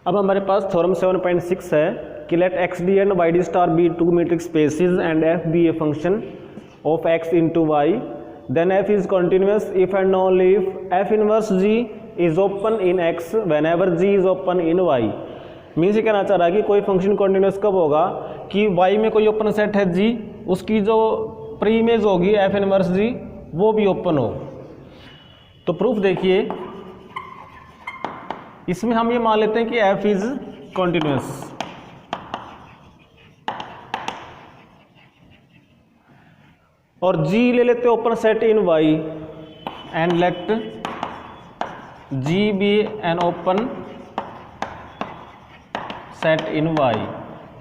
अब हमारे पास थ्योरम 7.6 है कि let X D and Y D star be two metric spaces and F be a function of X into Y, then F is continuous if and only if F inverse G is open in X whenever G is open in Y. Means ये कहना चाह रहा है कि कोई function continuous कब होगा कि वाई में कोई ओपन सेट है जी, उसकी जो प्री इमेज होगी एफ इनवर्स जी वो भी ओपन हो। तो प्रूफ देखिए, इसमें हम ये मान लेते हैं कि एफ इज कॉन्टिन्यूस, और जी ले लेते हैं open set in Y and let G be an open set in Y.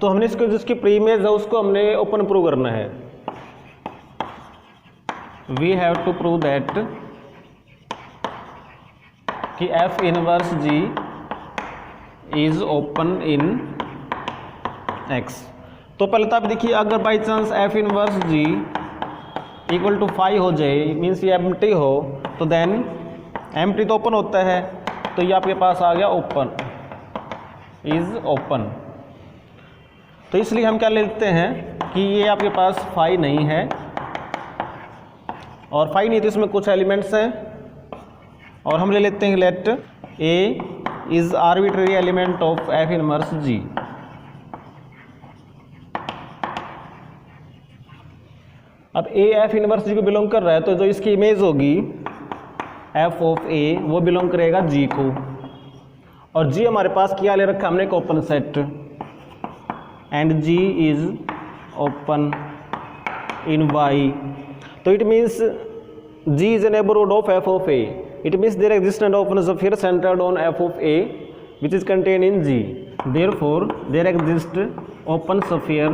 तो हमने इसको जिसकी प्री इमेज है उसको हमने ओपन प्रूव करना है। We have to prove that कि F inverse G is open in X. तो पहले तो आप देखिए, अगर by chance F inverse G equal to 5 हो जाए, मीन्स ये एम्प्टी हो, तो देन एम्प्टी तो ओपन होता है, तो ये आपके पास आ गया ओपन, इज ओपन। तो इसलिए हम क्या लेते हैं कि ये आपके पास 5 नहीं है, और 5 नहीं तो इसमें कुछ एलिमेंट्स हैं, और हम ले लेते हैं let A is arbitrary element of F inverse G. अब ए एफ इनवर्स जी को बिलोंग कर रहा है, तो जो इसकी इमेज होगी एफ ऑफ ए वो बिलोंग करेगा जी को, और जी हमारे पास क्या ले रखा हमने एक open set, and G is open in Y. तो it means G is a neighbourhood of F of A, it means there exists an open sphere centered on f of a which is contained in G, therefore there exists open sphere,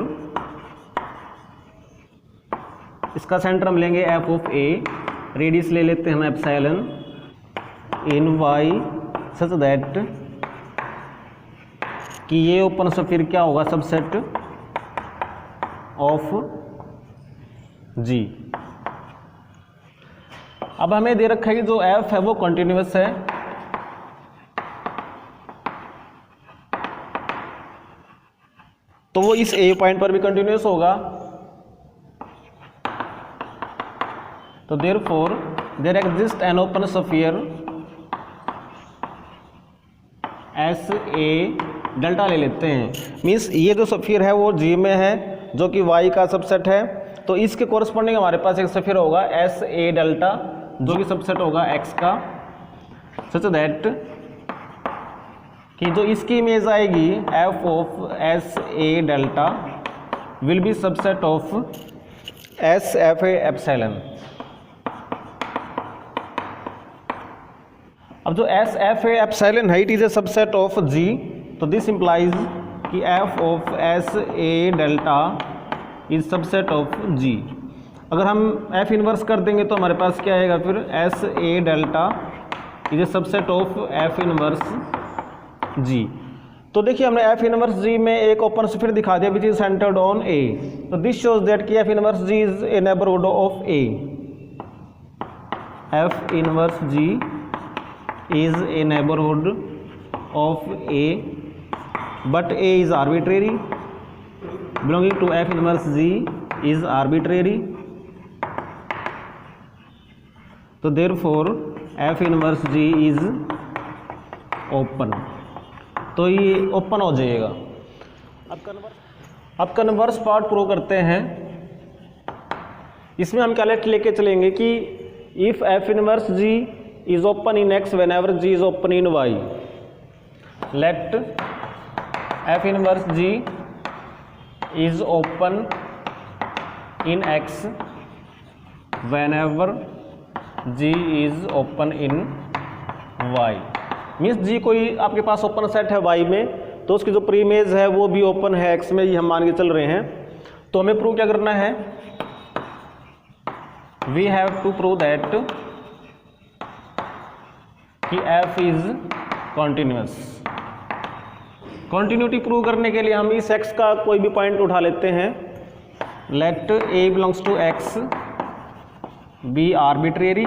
इसका centre हम लेंगे f of a, radius ले लेते हैं हम epsilon in y such that कि ये open sphere क्या होगा, सबसेट ऑफ G। अब हमें दे रखा है कि जो f है वो कंटिन्यूअस है, तो वो इस a पॉइंट पर भी कंटिन्यूअस होगा। तो therefore there exist an open sphere S A delta ले लेते हैं, मीन्स ये जो स्फीयर है वो G में है जो कि y का सबसेट है, तो इसके कोरस्पॉन्डिंग हमारे पास एक स्फीयर होगा एस ए डेल्टा जो कि सबसेट होगा x का, सच दैट कि जो इसकी इमेज आएगी f of S A delta will be subset of S F A epsilon. अब जो एस एफ ए एप्सिलॉन है it is a subset of G, तो दिस इंप्लाइज कि f of S A delta is subset of G। अगर हम f inverse कर देंगे तो हमारे पास क्या आएगा फिर, S A delta is a subset of f inverse G। तो देखिए हमने f इनवर्स G में एक ओपन स्फीयर दिखा दिया which is centred on A, तो दिस शोज दैट कि f inverse G is a neighbourhood of A, f inverse G is a neighborhood of A, but A is arbitrary, belonging to f inverse G is arbitrary, so therefore f inverse G is open, तो ये open हो जाएगा। अब converse part prove करते हैं। इसमें हम क्या लेके चलेंगे कि if f inverse G is open in x whenever G is open in y, let f inverse G is open in x whenever G is open in y। Means G कोई आपके पास ओपन सेट है y में, तो उसकी जो pre image है वो भी ओपन है x में, ये हम मान के चल रहे हैं। तो हमें प्रूव क्या करना है, we have to prove that कि f is continuous. Continuity prove करने के लिए हम इस x का कोई भी पॉइंट उठा लेते हैं, let a belongs to x be arbitrary,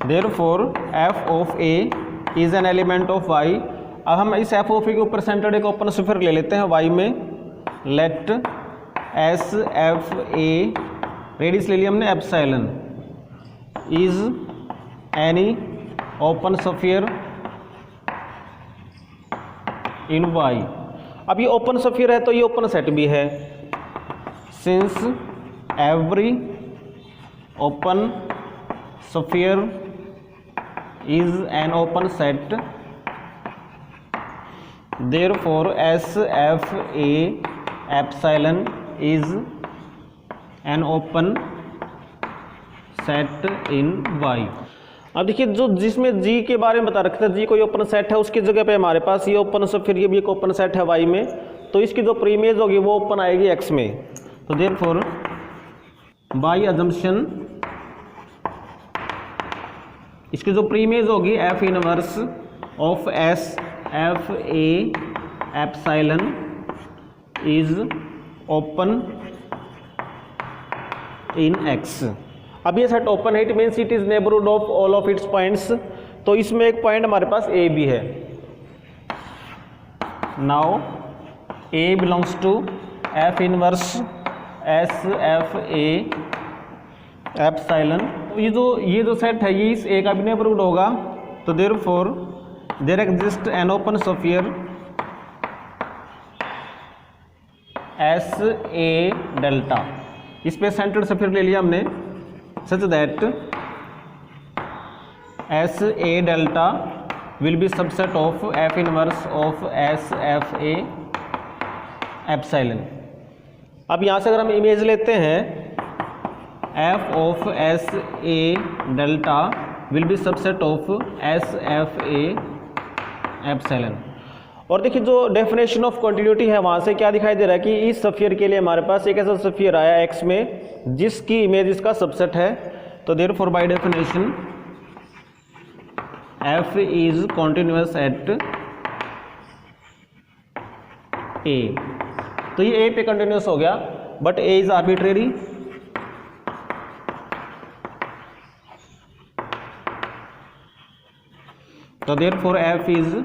therefore f of a is an element of Y. अब हम इस एफ ऑफ ए के ऊपर सेंटर्ड एक ओपन स्फीयर ले लेते हैं वाई में। Let S F A, radius ले लिया हमने epsilon, is any open sphere in Y. अब ये ओपन स्फीयर है तो ये ओपन सेट भी है। Since every open sphere is an open set, therefore S F A epsilon is an open set in Y. अब देखिए जो जिसमें जी के बारे में बता रखा था, जी कोई ओपन सेट है, उसकी जगह पे हमारे पास ये ओपन स्फीयर ये भी एक ओपन सेट है वाई में, तो इसकी जो प्रीमेज होगी वो ओपन आएगी एक्स में। तो देयरफॉर बाय अजम्पशन इसकी जो प्रीमेज होगी F inverse of S F A epsilon is open in X. अब ये सेट ओपन है, it means it is neighbourhood of all of its points. तो इसमें एक पॉइंट हमारे पास ए भी है। Now A belongs to F inverse S F A epsilon. ये जो सेट है ये इस ए का भी नेबरहुड होगा। तो therefore there exist an open sphere S A delta. इस पे सेंटर्ड स्फीयर ले लिया हमने, such that S A delta will be subset of F inverse of S F A epsilon। अब यहाँ से अगर हम इमेज लेते हैं F of S A delta will be subset of S F A epsilon। और देखिए जो डेफिनेशन ऑफ कंटिन्यूटी है वहाँ से क्या दिखाई दे रहा है कि इस स्फीयर के लिए हमारे पास एक ऐसा स्फीयर आया एक्स में जिसकी इमेज इसका सबसेट है। तो therefore by definition F is continuous at A. तो ये ए पे कंटिन्यूअस हो गया, बट ए इज आर्बिट्रेरी। तो therefore F is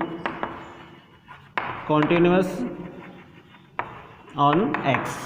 continuous on x।